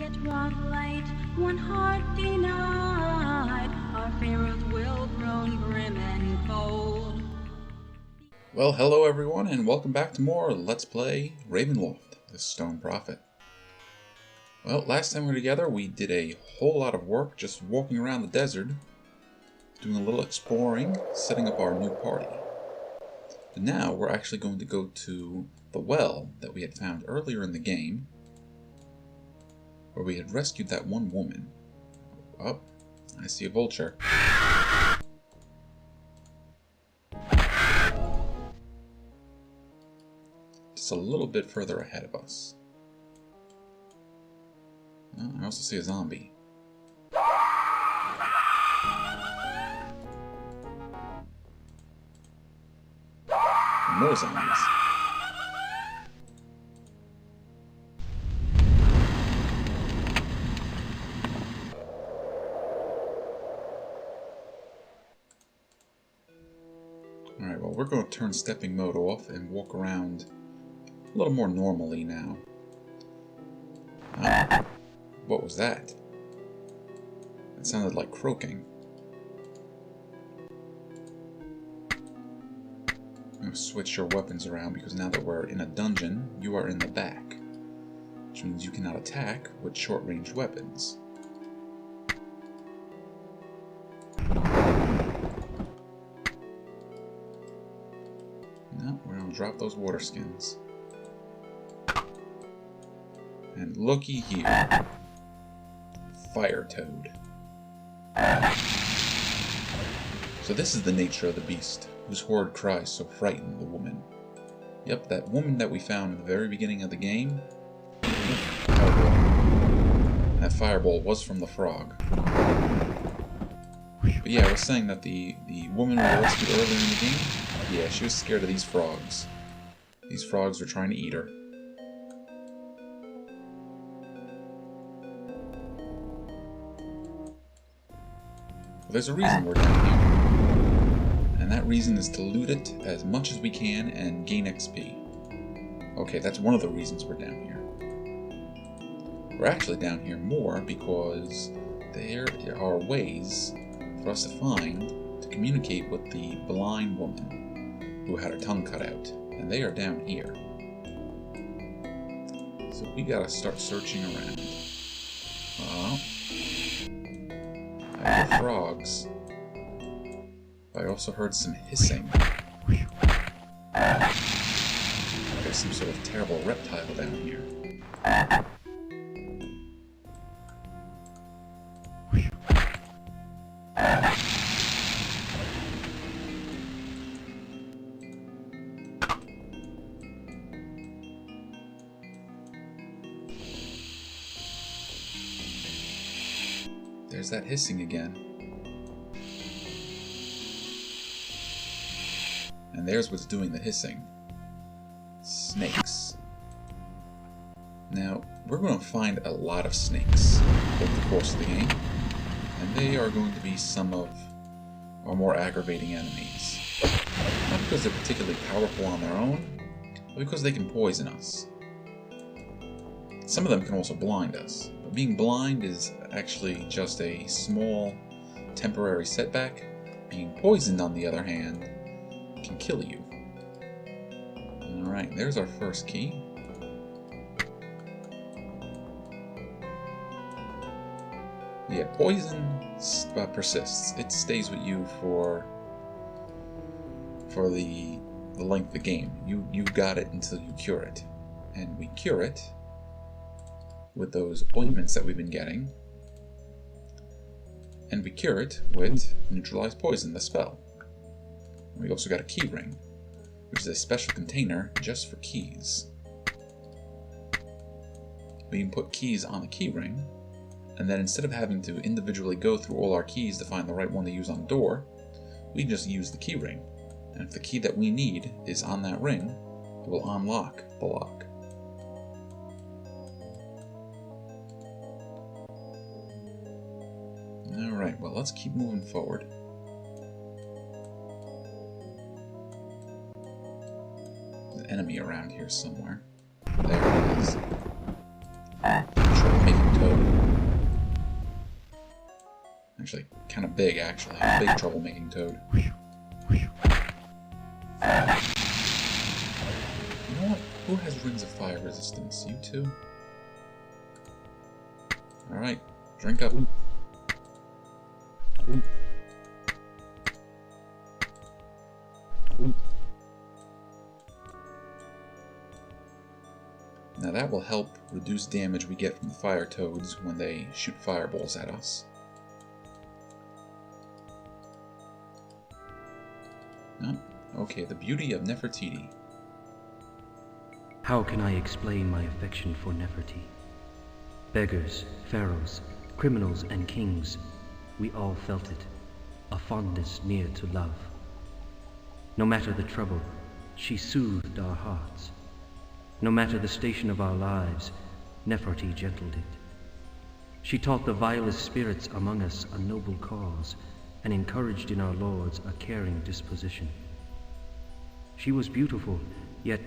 Yet wrought light, one heart denied, our fairest will grown grim and cold. Well, hello everyone, and welcome back to more Let's Play Ravenloft, the Stone Prophet. Well, last time we were together, we did a whole lot of work just walking around the desert, doing a little exploring, setting up our new party. But now we're actually going to go to the well that we had found earlier in the game, where we had rescued that one woman. Oh, I see a vulture. Just a little bit further ahead of us. Oh, I also see a zombie. More zombies. Alright, well, we're going to turn stepping mode off and walk around a little more normally now. What was that? It sounded like croaking. I'm going to switch your weapons around because now that we're in a dungeon, you are in the back. Which means you cannot attack with short-range weapons. No, we're going to drop those water skins. And looky here. Fire toad. So this is the nature of the beast, whose horrid cries so frightened the woman. Yep, that woman that we found in the very beginning of the game. Fireball. That fireball was from the frog. But yeah, I was saying that the woman we rescued earlier in the game, yeah, she was scared of these frogs. These frogs were trying to eat her. There's a reason we're down here, and that reason is to loot it as much as we can and gain XP. Okay, that's one of the reasons we're down here. We're actually down here more because there are ways for us to find to communicate with the blind woman who had her tongue cut out, and they are down here. So we gotta start searching around. I heard frogs. I also heard some hissing. There's some sort of terrible reptile down here. There's that hissing again. And there's what's doing the hissing. Snakes. Now, we're going to find a lot of snakes over the course of the game, and they are going to be some of our more aggravating enemies. Not because they're particularly powerful on their own, but because they can poison us. Some of them can also blind us. Being blind is actually just a small, temporary setback. Being poisoned, on the other hand, can kill you. Alright, there's our first key. Yeah, poison persists. It stays with you for the length of the game. You got it until you cure it. And we cure it with those ointments that we've been getting, and we cure it with neutralize poison, the spell. And we also got a key ring, which is a special container just for keys. We can put keys on the key ring, and then instead of having to individually go through all our keys to find the right one to use on the door, we can just use the key ring. And if the key that we need is on that ring, it will unlock the lock. Alright, well, let's keep moving forward. There's an enemy around here somewhere. There it is. Troublemaking toad. Actually, kind of big, actually. Big trouble making toad. You know what? Who has Rings of Fire resistance? You two? Alright, drink up. Now that will help reduce damage we get from the fire toads when they shoot fireballs at us. No? Okay, the beauty of Nefertiti. How can I explain my affection for Neferti? Beggars, pharaohs, criminals, and kings, we all felt it, a fondness near to love. No matter the trouble, she soothed our hearts. No matter the station of our lives, Neferti gentled it. She taught the vilest spirits among us a noble cause, and encouraged in our lords a caring disposition. She was beautiful, yet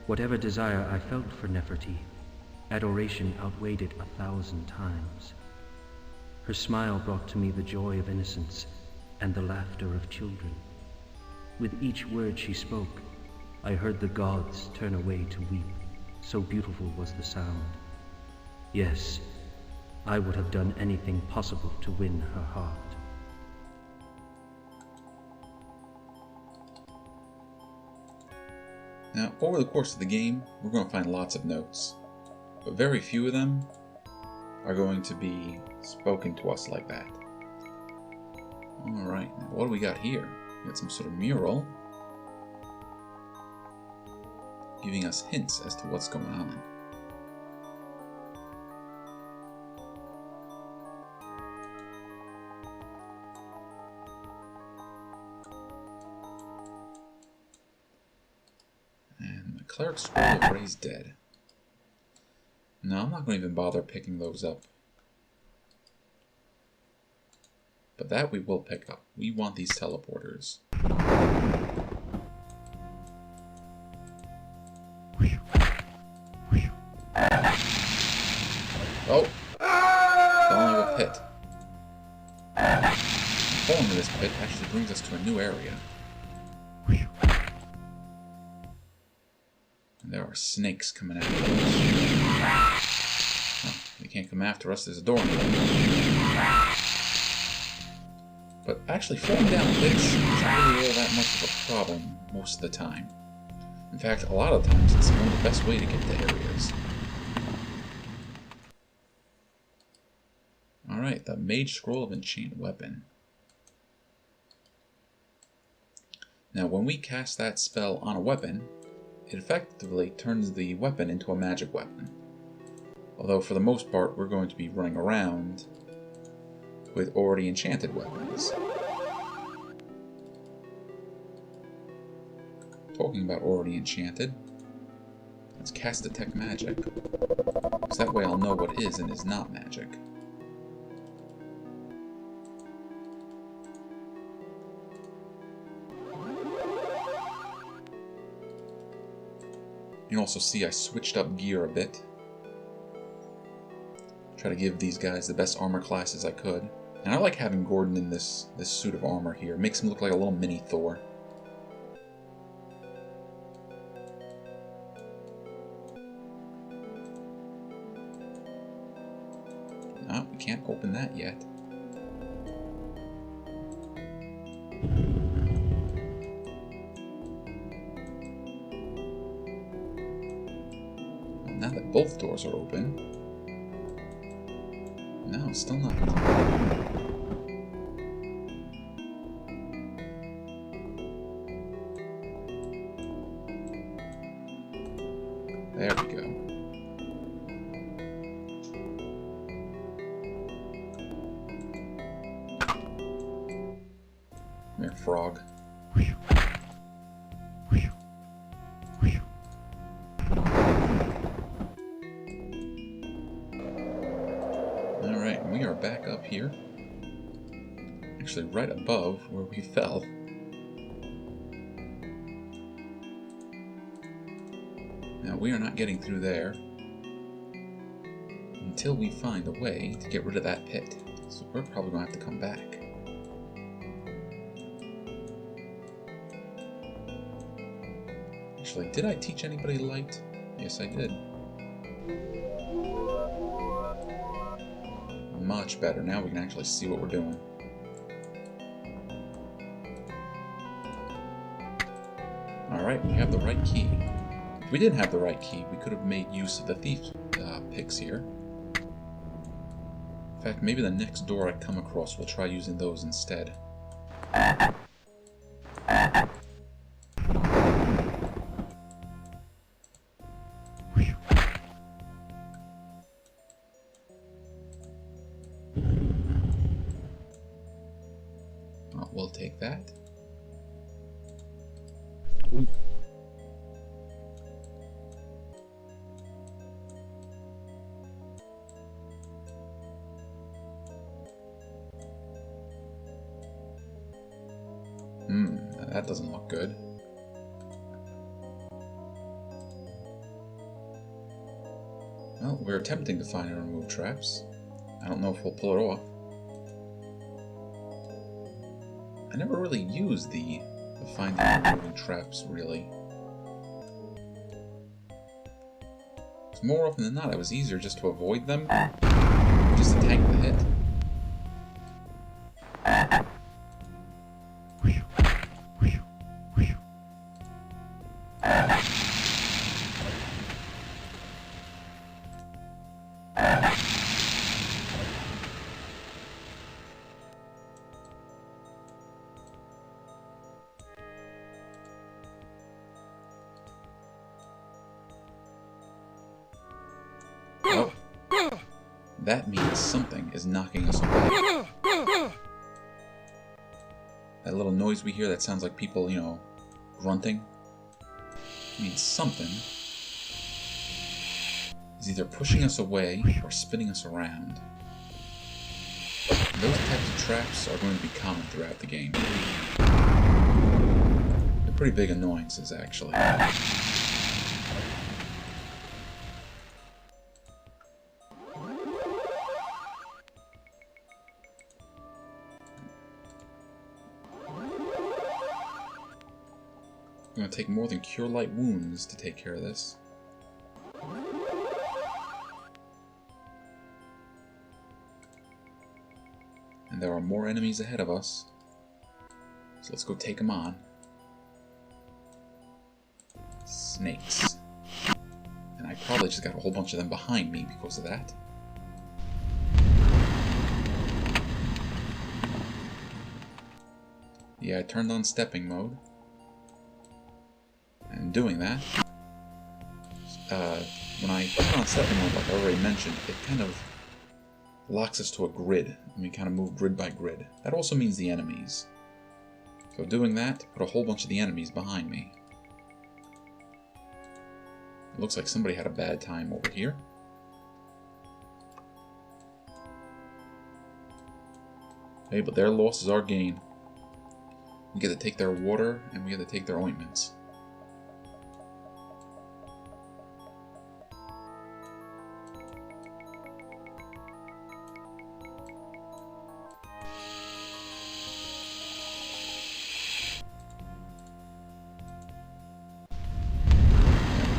whatever desire I felt for Neferti, adoration outweighed it 1,000 times. Her smile brought to me the joy of innocence and the laughter of children. With each word she spoke, I heard the gods turn away to weep, so beautiful was the sound. Yes, I would have done anything possible to win her heart. Now, over the course of the game, we're going to find lots of notes, but very few of them are going to be spoken to us like that. Alright, now what do we got here? We got some sort of mural giving us hints as to what's going on. And the Cleric's Scroll of Raised Dead. No, I'm not going to even bother picking those up. But that we will pick up. We want these teleporters. Oh! Fell into a pit. Falling into this pit actually brings us to a new area. And there are snakes coming after us. Oh, they can't come after us, there's a door. But actually falling down pits is not really all that much of a problem most of the time. In fact, a lot of times it's one of the best way to get to areas. Alright, the Mage Scroll of Enchant Weapon. Now when we cast that spell on a weapon, it effectively turns the weapon into a magic weapon. Although for the most part we're going to be running around with already enchanted weapons. Talking about already enchanted, let's cast Detect Magic, because that way I'll know what is and is not magic. You can also see I switched up gear a bit. Try to give these guys the best armor classes I could. And I like having Gordon in this suit of armor here. It makes him look like a little mini Thor. No, we can't open that yet. Well, now that both doors are open. No, still not. There we go. Come here, frog. Alright, we are back up here. Actually, right above where we fell. Now, we are not getting through there. until we find a way to get rid of that pit. So we're probably going to have to come back. Actually, did I teach anybody light? Yes, I did. Much better. Now we can actually see what we're doing. Alright, we have the right key. If we didn't have the right key, we could have made use of the thief picks here. In fact, maybe the next door I come across, we'll try using those instead. We'll take that. That doesn't look good. Well, we're attempting to find and remove traps. I don't know if we'll pull it off. I never really used the finding and removing traps, really. More often than not, it was easier just to avoid them, just to tank the hit. Oh, that means something is knocking us away. That little noise we hear that sounds like people, you know, grunting, means something is either pushing us away or spinning us around. Those types of traps are going to be common throughout the game. They're pretty big annoyances, actually. It's going to take more than Cure Light Wounds to take care of this. And there are more enemies ahead of us. So let's go take them on. Snakes. And I probably just got a whole bunch of them behind me because of that. Yeah, I turned on stepping mode. And doing that, when I turn on stepping mode, like I already mentioned, it kind of locks us to a grid, and we kind of move grid by grid. That also means the enemies. So doing that, put a whole bunch of the enemies behind me. It looks like somebody had a bad time over here. Hey, but their loss is our gain. We get to take their water, and we get to take their ointments.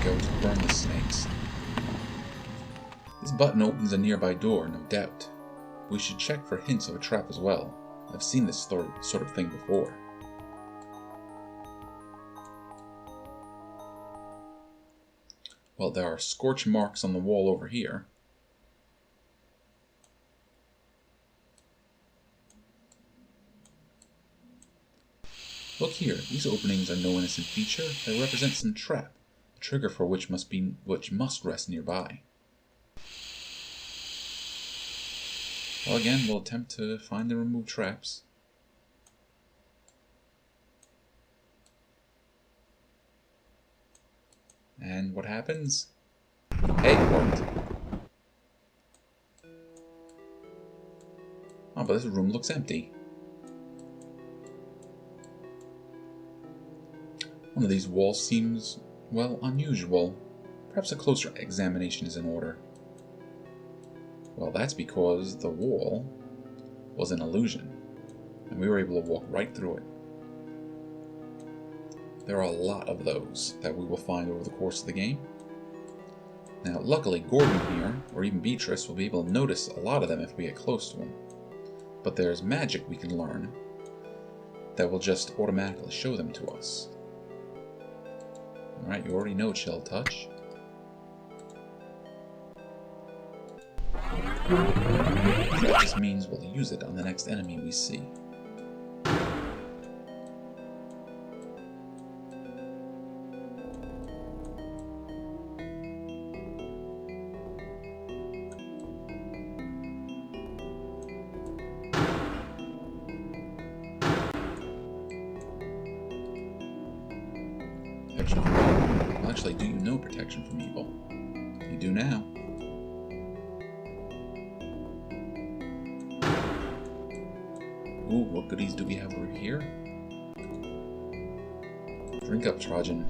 To burn the snakes. This button opens a nearby door, no doubt. We should check for hints of a trap as well. I've seen this sort of thing before. Well, there are scorch marks on the wall over here. Look here, these openings are no innocent feature. They represent some trap. Trigger for which must rest nearby. Well, again, we'll attempt to find and remove traps. And what happens? Hey, it worked. Oh, but this room looks empty. One of these walls seems, well, unusual. Perhaps a closer examination is in order. Well, that's because the wall was an illusion, and we were able to walk right through it. There are a lot of those that we will find over the course of the game. Now, luckily, Gordon here, or even Beatrice, will be able to notice a lot of them if we get close to them. But there's magic we can learn that will just automatically show them to us. Alright, you already know Chill Touch. That just means we'll use it on the next enemy we see. Protection from evil. Well, actually, do you know protection from evil? You do now. Ooh, what goodies do we have over here? Drink up, Trojan.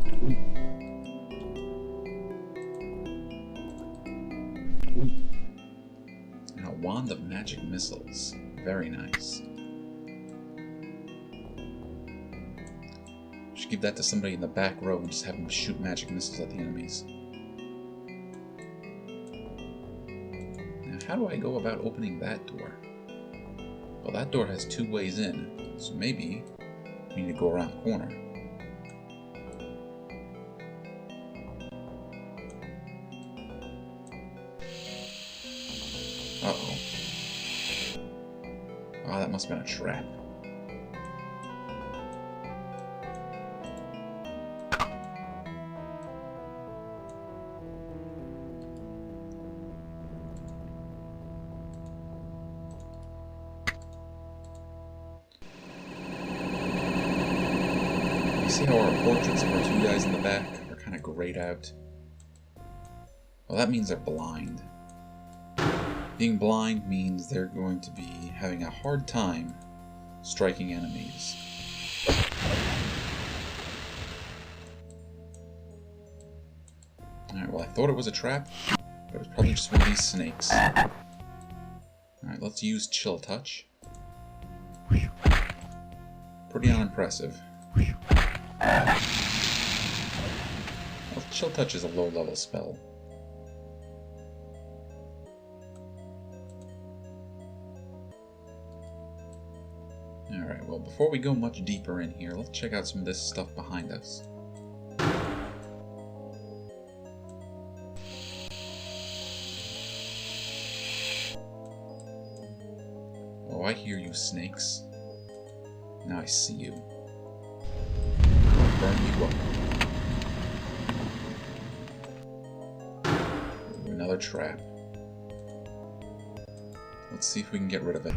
And a wand of magic missiles. Very nice. Should give that to somebody in the back row and just have them shoot magic missiles at the enemies. Now, how do I go about opening that door? Well, that door has 2 ways in, so maybe we need to go around the corner. Uh-oh. Ah, that must have been a trap. See how our portraits of our 2 guys in the back are kind of grayed out? Well, that means they're blind. Being blind means they're going to be having a hard time striking enemies. Alright, well, I thought it was a trap, but it was probably just one of these snakes. Alright, let's use Chill Touch. Pretty unimpressive. Well, Chill Touch is a low-level spell. Alright, well, before we go much deeper in here, let's check out some of this stuff behind us. Oh, I hear you, snakes. Now I see you. I'll burn you up. Ooh, another trap. Let's see if we can get rid of it.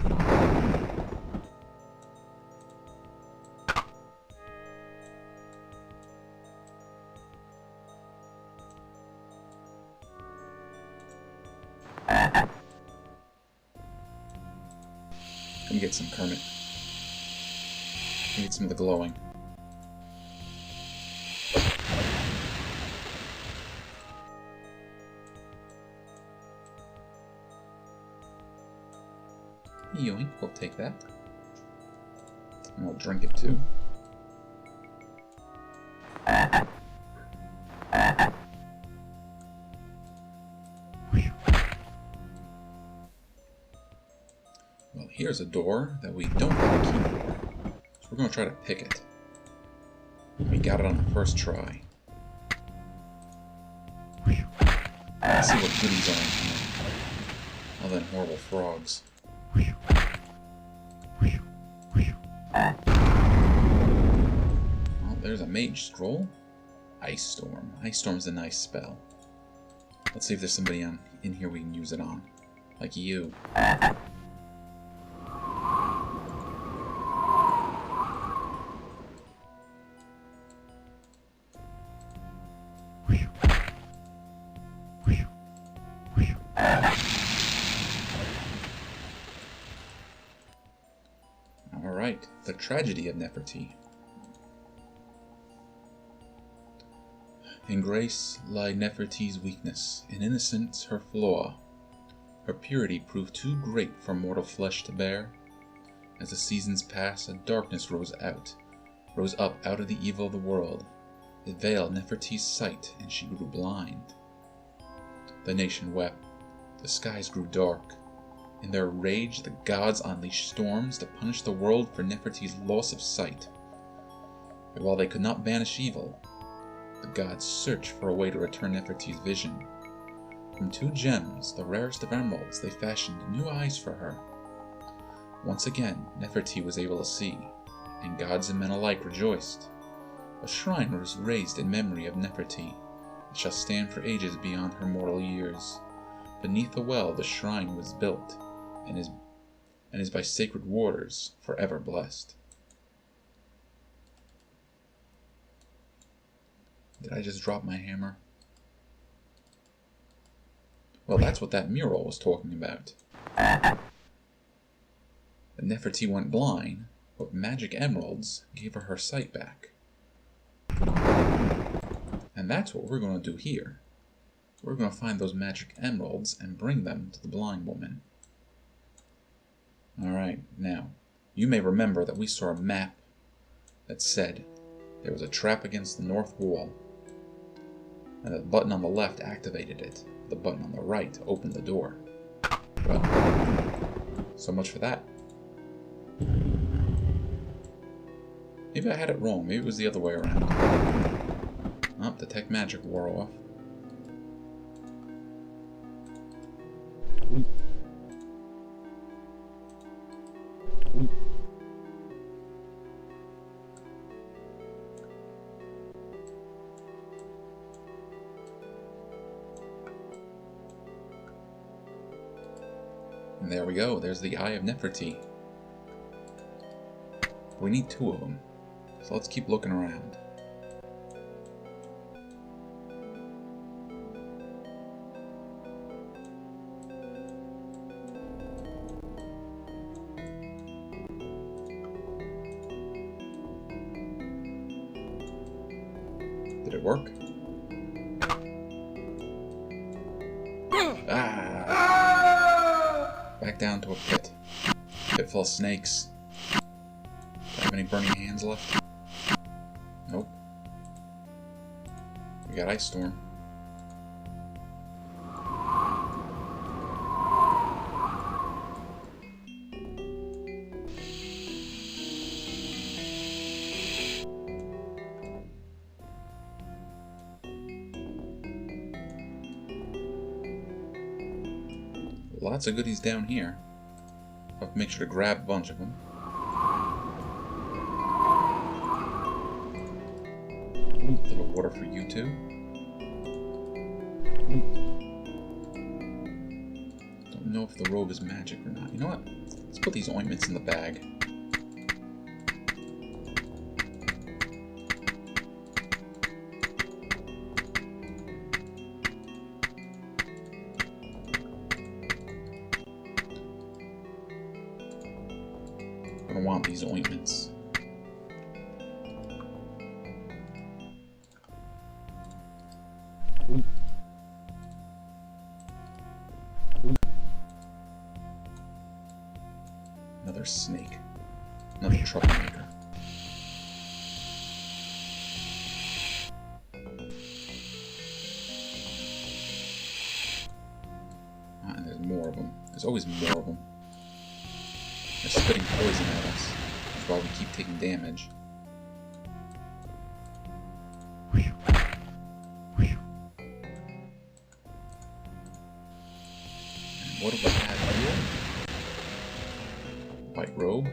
Come get some, Kermit. Come get some of the glowing. Yoink, we'll take that. And we'll drink it too. Well, here's a door that we don't have a key for. So we're going to try to pick it. We got it on the first try. Let's see what goodies are in here. Other than horrible frogs. Well, there's a mage scroll. Ice Storm. Ice Storm's a nice spell. Let's see if there's somebody in here we can use it on. Like you. Alright, the tragedy of Neferti. In grace lie Neferti's weakness, in innocence her flaw. Her purity proved too great for mortal flesh to bear. As the seasons passed, a darkness rose up out of the evil of the world. It veiled Neferti's sight, and she grew blind. The nation wept. The skies grew dark. In their rage, the gods unleashed storms to punish the world for Neferti's loss of sight. But while they could not banish evil, the gods searched for a way to return Neferti's vision. From 2 gems, the rarest of emeralds, they fashioned new eyes for her. Once again, Neferti was able to see, and gods and men alike rejoiced. A shrine was raised in memory of Neferti. It shall stand for ages beyond her mortal years. Beneath the well the shrine was built, and is by sacred waters forever blessed. Did I just drop my hammer? Well, that's what that mural was talking about. Neferti went blind, but magic emeralds gave her sight back. And that's what we're going to do here. We're going to find those magic emeralds and bring them to the blind woman. Alright, now, you may remember that we saw a map that said there was a trap against the north wall, and the button on the left activated it. The button on the right opened the door. Well, so much for that. Maybe I had it wrong. Maybe it was the other way around. Oh, detect magic wore off. And there we go. There's the Eye of Neferti. We need 2 of them. So let's keep looking around. Did it work? Back down to a pit. Pit full of snakes. Do I have any burning hands left? Nope. We got Ice Storm. Lots of goodies down here. I'll have to make sure to grab a bunch of them. A little water for you two. Don't know if the robe is magic or not. You know what? Let's put these ointments in the bag. I don't want these ointments. Another snake. Another troublemaker. And there's more of them. There's always more of them. They're spitting poison at us. That's why we keep taking damage. And what do we have here? White robe.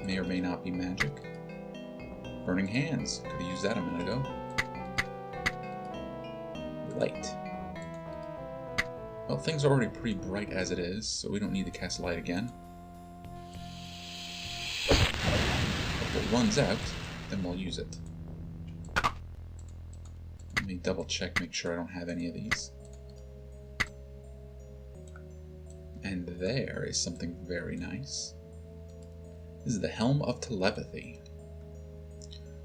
May or may not be magic. Burning hands. Could have used that a minute ago. Light. Well, things are already pretty bright as it is, so we don't need to cast light again. If it runs out, then we'll use it. Let me double check, make sure I don't have any of these. And there is something very nice. This is the Helm of Telepathy.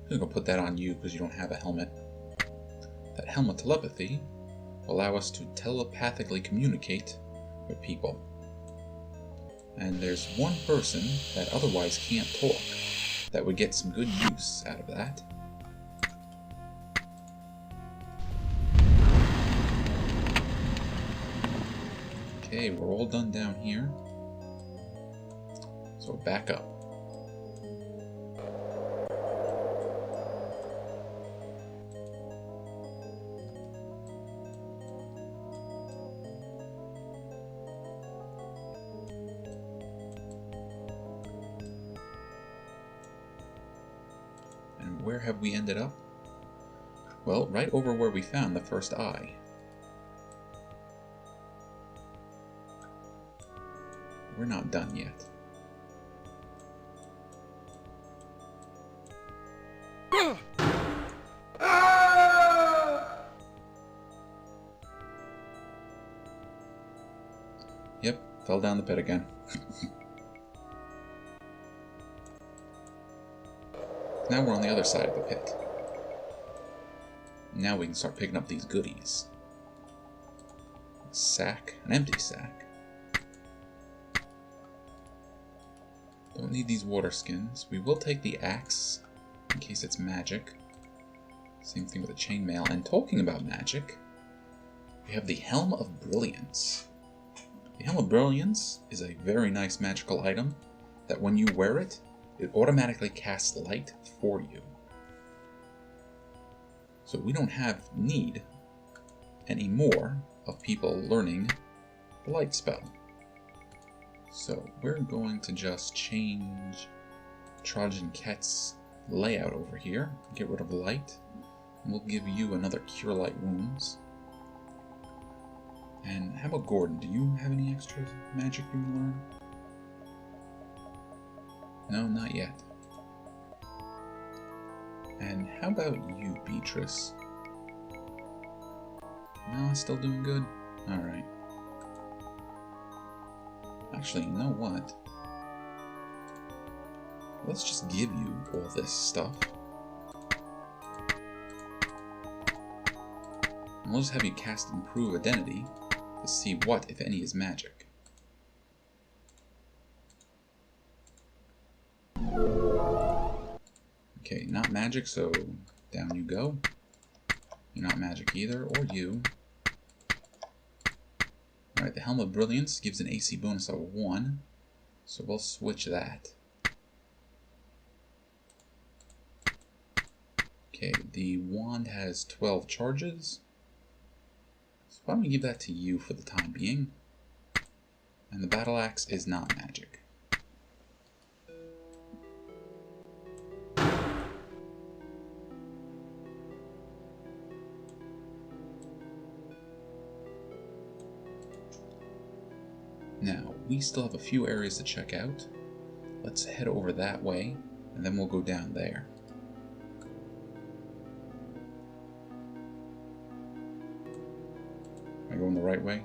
I'm going to put that on you because you don't have a helmet. That Helm of Telepathy will allow us to telepathically communicate with people. And there's one person that otherwise can't talk that would get some good use out of that. Okay, we're all done down here. So back up. And where have we ended up? Well, right over where we found the first eye. We're not done yet. Yep, fell down the pit again. Now we're on the other side of the pit. Now we can start picking up these goodies. A sack, an empty sack. Don't need these water skins. We will take the axe, in case it's magic. Same thing with the chainmail. And talking about magic, we have the Helm of Brilliance. The Helm of Brilliance is a very nice magical item that when you wear it, it automatically casts light for you. So we don't have need anymore of people learning the light spell. So we're going to just change Trojan Ket's layout over here, get rid of light, and we'll give you another Cure Light Wounds. And how about Gordon? Do you have any extra magic you can learn? No, not yet. And how about you, Beatrice? No, still doing good? Alright. Actually, you know what? Let's just give you all this stuff. And we'll just have you cast Improve Identity to see what, if any, is magic. Okay, not magic, so down you go. You're not magic either, or you. Alright, the Helm of Brilliance gives an AC bonus of 1, so we'll switch that. Okay, the wand has 12 charges, so why don't we give that to you for the time being? And the battle axe is not magic. Now, we still have a few areas to check out. Let's head over that way, and then we'll go down there. Am I going the right way?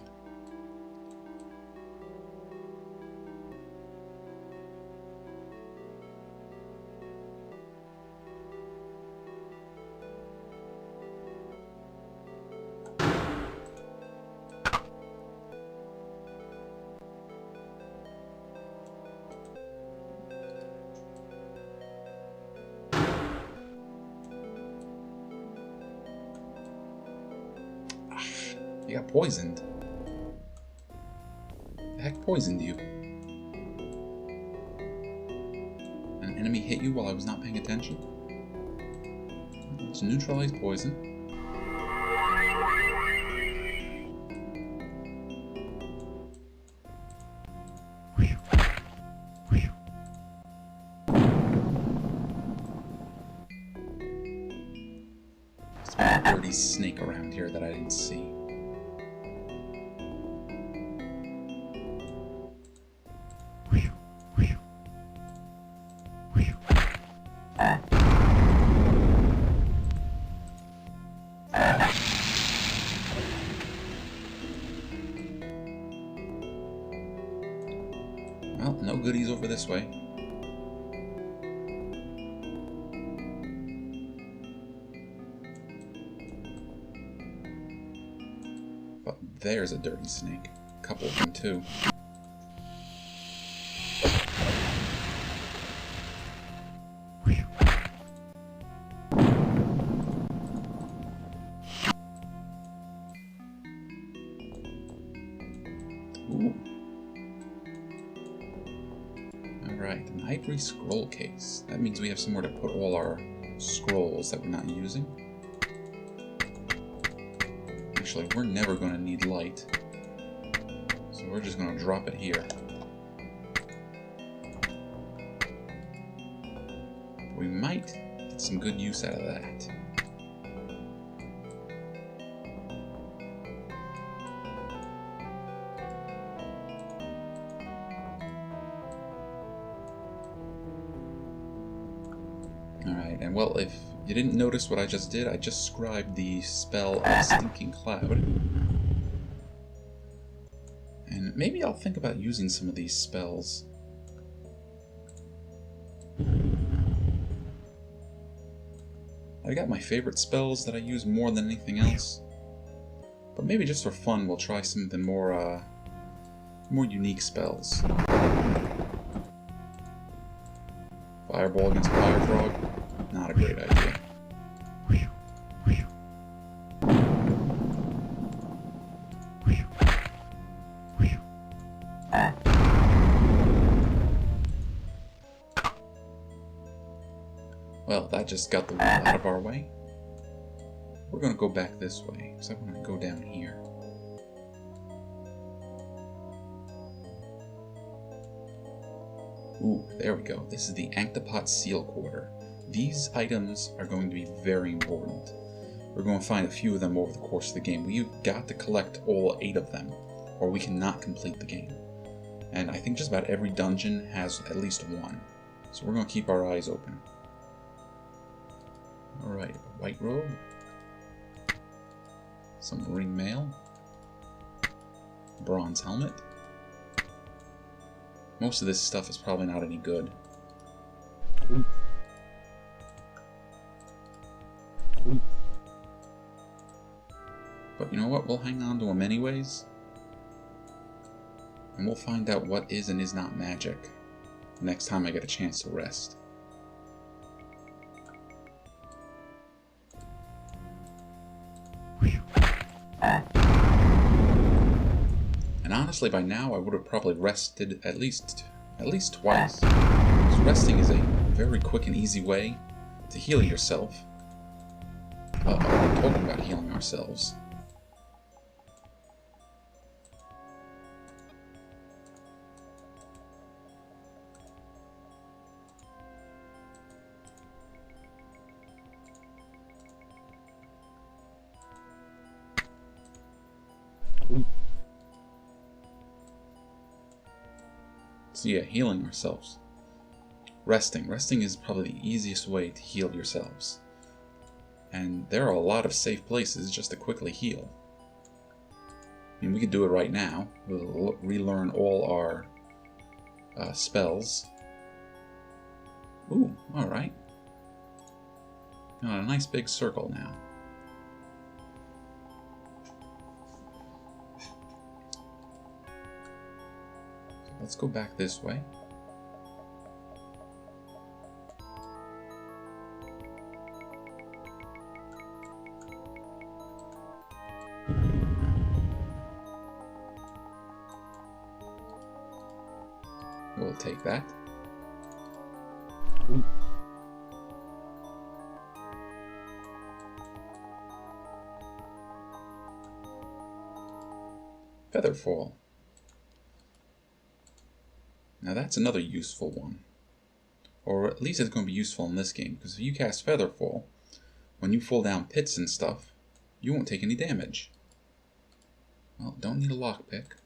You got poisoned. The heck poisoned you? An enemy hit you while I was not paying attention? Let's neutralize poison. There's a dirty snake around here that I didn't see. Well, no goodies over this way. But there's a dirty snake. couple of them too. Ooh. Alright, an ivory scroll case. That means we have somewhere to put all our scrolls that we're not using. Actually, we're never going to need light, so we're just going to drop it here. We might get some good use out of that. Alright, and well, if you didn't notice what I just did, I just scribed the spell of Stinking Cloud. And maybe I'll think about using some of these spells. I got my favorite spells that I use more than anything else. But maybe just for fun, we'll try some of the more unique spells. Fireball against Fire Frog? Not a great idea. Well, that just got the wall out of our way. We're going to go back this way, so I'm going to go down here. Ooh, there we go. This is the Anctopot Seal Quarter. These items are going to be very important. We're going to find a few of them over the course of the game. We've got to collect all 8 of them, or we cannot complete the game. And I think just about every dungeon has at least one. So we're going to keep our eyes open. Alright, a white robe. Some ring mail. Bronze helmet. Most of this stuff is probably not any good. But you know what? We'll hang on to them anyways. And we'll find out what is and is not magic next time I get a chance to rest. And honestly, by now I would have probably rested at least twice. Because resting is a very quick and easy way to heal yourself. We're talking about healing ourselves. So yeah, healing ourselves. Resting. Resting is probably the easiest way to heal yourselves. And there are a lot of safe places just to quickly heal. I mean, we could do it right now. We'll relearn all our spells. Ooh, alright. Got a nice big circle now. Let's go back this way. We'll take that. Featherfall. Now that's another useful one. Or at least it's going to be useful in this game, because if you cast Featherfall, when you fall down pits and stuff, you won't take any damage. Well, don't need a lockpick.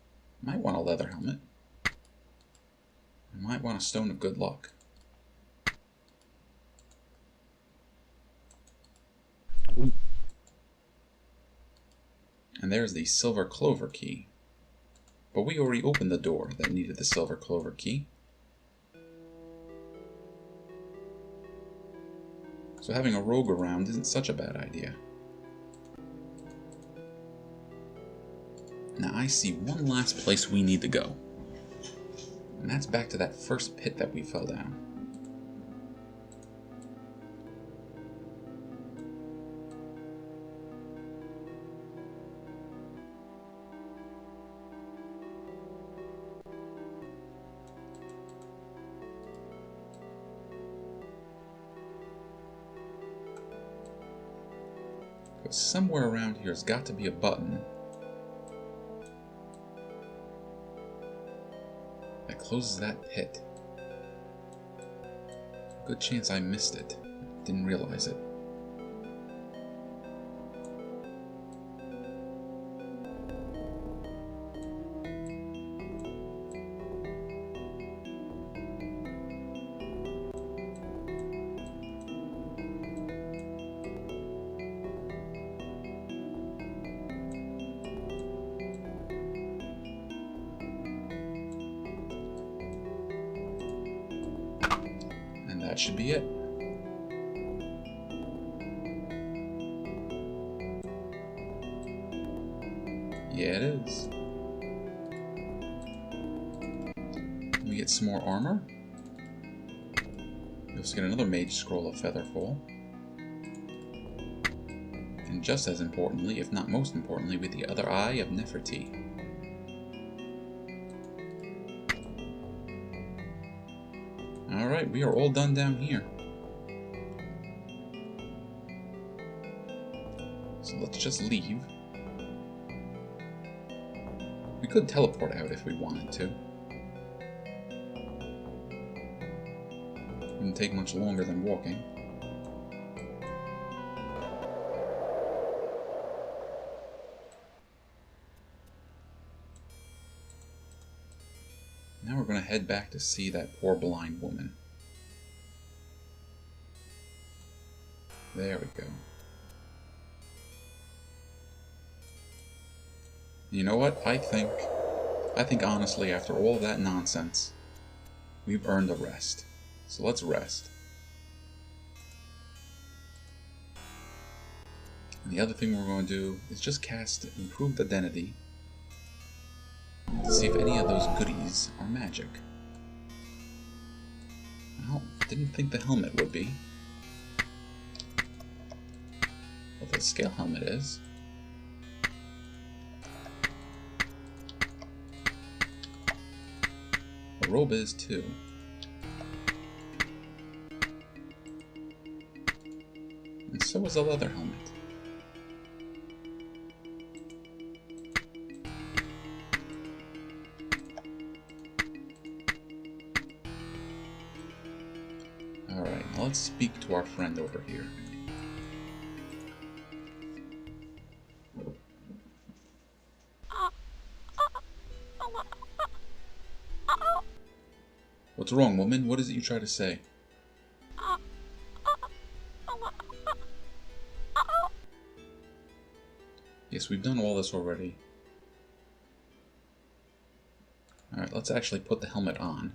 Might want a leather helmet. I might want a stone of good luck. And there's the silver clover key. But we already opened the door that needed the silver clover key. So having a rogue around isn't such a bad idea. Now I see one last place we need to go. And that's back to that first pit that we fell down. But somewhere around here has got to be a button that closes that pit. Good chance I missed it. Didn't realize it. That should be it. Yeah, it is. We get some more armor. We also get another mage scroll of Featherfall. And just as importantly, if not most importantly, with the other eye of Neferti. Alright, we are all done down here. So let's just leave. We could teleport out if we wanted to. Wouldn't take much longer than walking. Now we're going to head back to see that poor blind woman. There we go. You know what? I think honestly, after all that nonsense, we've earned a rest. So let's rest. And the other thing we're going to do is just cast Improved Identity to see if any of those goodies are magic. Well, didn't think the helmet would be. Well, the scale helmet is. The robe is too. And so is the leather helmet. Alright, now let's speak to our friend over here. What's wrong, woman? What is it you try to say? Yes, we've done all this already. Alright, let's actually put the helmet on.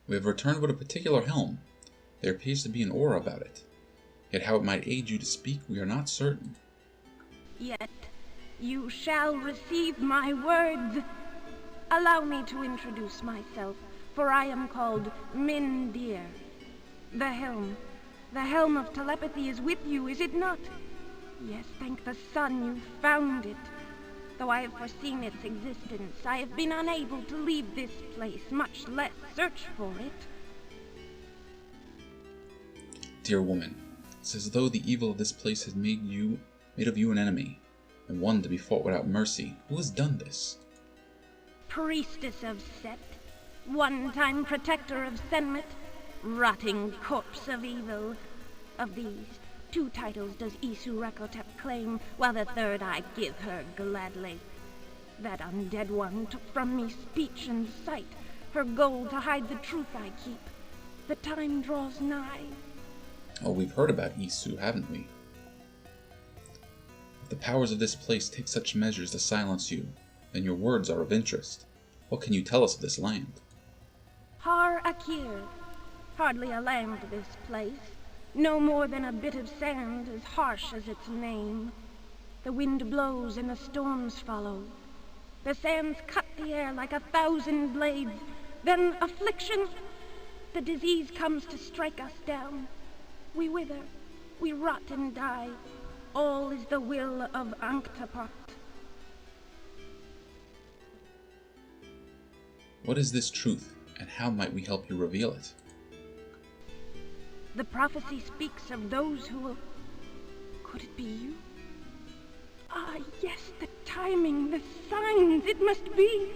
We have returned with a particular helm. There appears to be an aura about it. Yet how it might aid you to speak, we are not certain. Yet you shall receive my words. Allow me to introduce myself, for I am called Min Deir. The helm of telepathy is with you, is it not? Yes, thank the sun you found it. Though I have foreseen its existence, I have been unable to leave this place, much less search for it. Dear woman, it's as though the evil of this place has made of you an enemy, and one to be fought without mercy. Who has done this? Priestess of Set, one-time protector of Senmet, rotting corpse of evil. Of these, 2 titles does Isu Rekotep claim, while the 3rd I give her gladly. That undead one took from me speech and sight, her goal to hide the truth I keep. The time draws nigh. Oh, we've heard about Isu, haven't we? If the powers of this place take such measures to silence you, then your words are of interest. What can you tell us of this land? Har'Akir. Hardly a land, this place. no more than a bit of sand as harsh as its name. The wind blows and the storms follow. The sands cut the air like 1,000 blades. Then affliction, the disease comes to strike us down. We wither, we rot and die. All is the will of Anktapot. What is this truth, and how might we help you reveal it? The prophecy speaks of those who will... Could it be you? Ah, yes, the timing, the signs, it must be.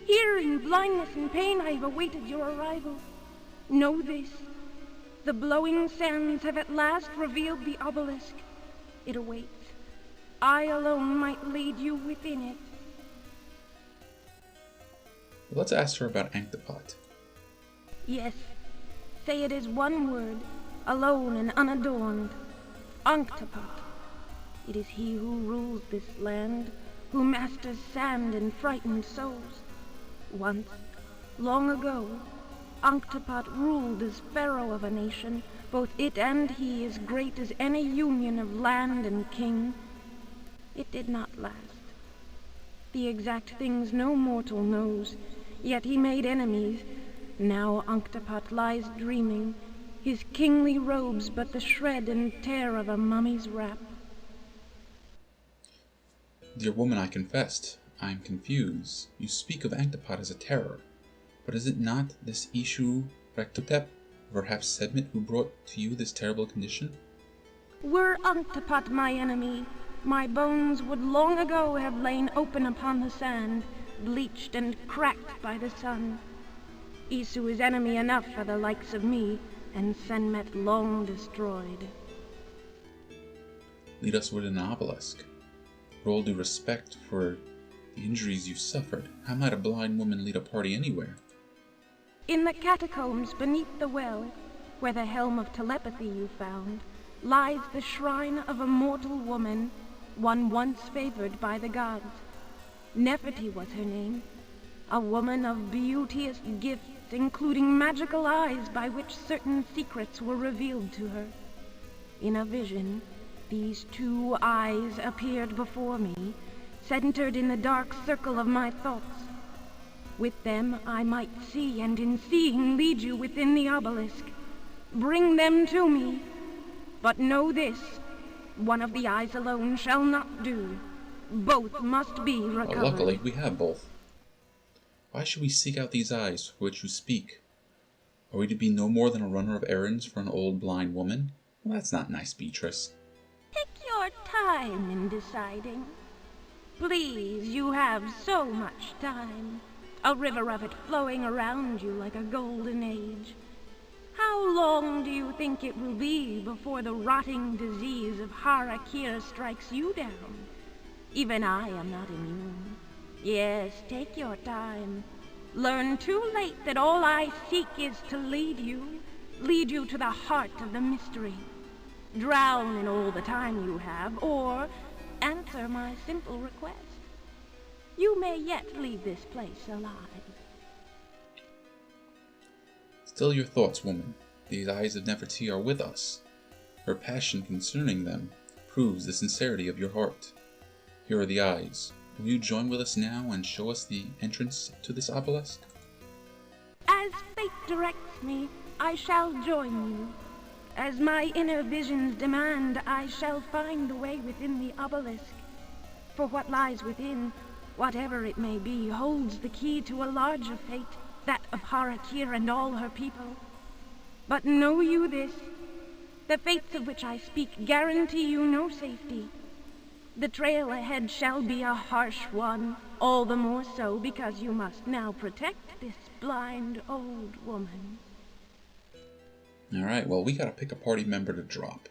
Here in blindness and pain I have awaited your arrival. Know this. The blowing sands have at last revealed the obelisk. It awaits. I alone might lead you within it. Let's ask her about Anktapot. Yes. Say it is one word, alone and unadorned. Anktapot. It is he who rules this land, who masters sand and frightened souls. Once, long ago, Anktapot ruled as pharaoh of a nation, both it and he as great as any union of land and king. It did not last. The exact things no mortal knows, yet he made enemies. Now Anktapot lies dreaming, his kingly robes but the shred and tear of a mummy's wrap. Dear woman, I confessed. I am confused. You speak of Anktapot as a terror, but is it not this Ishu Rektotep, perhaps Sedmit, who brought to you this terrible condition? Were Anktapot my enemy, my bones would long ago have lain open upon the sand, bleached and cracked by the sun. Isu is enemy enough for the likes of me, and Senmet long destroyed. Lead us with an obelisk. For all due respect for the injuries you suffered, how might a blind woman lead a party anywhere? In the catacombs beneath the well, where the helm of telepathy you found, lies the shrine of a mortal woman, one once favored by the gods. Neferti was her name, a woman of beauteous gifts, including magical eyes by which certain secrets were revealed to her. In a vision, these two eyes appeared before me, centered in the dark circle of my thoughts. With them I might see, and in seeing lead you within the obelisk. Bring them to me. But know this, one of the eyes alone shall not do. Both must be recovered. Well, luckily, we have both. Why should we seek out these eyes for which you speak? Are we to be no more than a runner of errands for an old blind woman? Well, that's not nice, Beatrice. Take your time in deciding. Please, you have so much time. A river of it flowing around you like a golden age. How long do you think it will be before the rotting disease of Har'Akir strikes you down? Even I am not immune. Yes, take your time. Learn too late that all I seek is to lead you to the heart of the mystery. Drown in all the time you have, or answer my simple request. You may yet leave this place alive. Still your thoughts, woman. These eyes of Neferti are with us. Her passion concerning them proves the sincerity of your heart. Here are the eyes. Will you join with us now and show us the entrance to this obelisk? As fate directs me, I shall join you. As my inner visions demand, I shall find the way within the obelisk. For what lies within, whatever it may be, holds the key to a larger fate, that of Har'Akir and all her people. But know you this, the fates of which I speak guarantee you no safety. The trail ahead shall be a harsh one, all the more so because you must now protect this blind old woman. Alright, well, we gotta pick a party member to drop.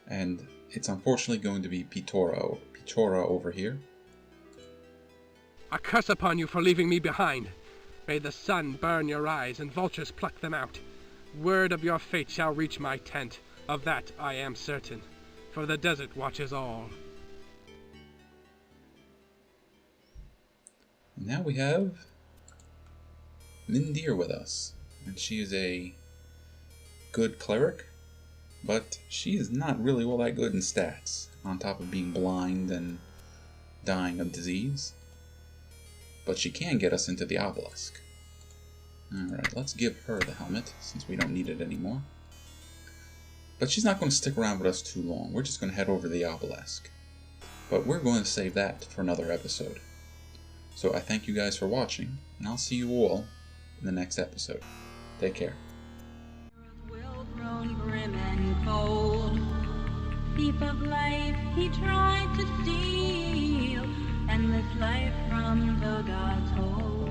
And it's unfortunately going to be Pitora over here. A curse upon you for leaving me behind. May the sun burn your eyes and vultures pluck them out. Word of your fate shall reach my tent, of that I am certain, for the desert watches all. Now we have Min Deir with us, and she is a good cleric. but she's not really all that good in stats, on top of being blind and dying of disease. But she can get us into the obelisk. Alright, let's give her the helmet, since we don't need it anymore. But she's not going to stick around with us too long. We're just going to head over to the obelisk. But we're going to save that for another episode. So I thank you guys for watching, and I'll see you all in the next episode. Take care. Will grown grim and cold. Thief of life, he tried to steal endless life from the gods' hold.